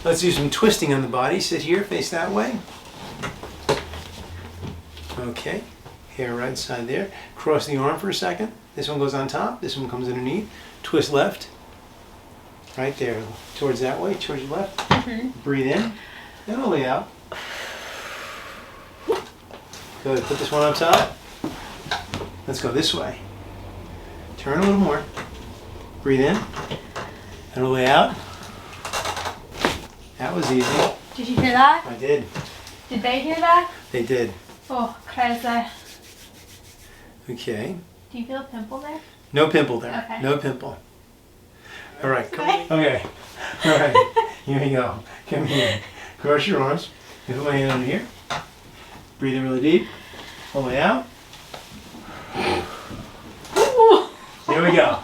Let's do some twisting on the body. Sit here, face that way. Okay, hair right side there. Cross the arm for a second. This one goes on top, this one comes underneath. Twist left. Right there, towards that way, towards your left. Breathe in, and all the way out. Good, put this one up top. Let's go this way. Turn a little more. Breathe in, and all the way out. That was easy. Did you hear that? I did. Did they hear that? They did. Oh, crazy. Okay. Do you feel a pimple there? No pimple there. Okay. No pimple. All right, come on. Okay. All right, here we go. Come here. Cross your arms. Put my hand under here. Breathe in really deep. All the way out. There we go.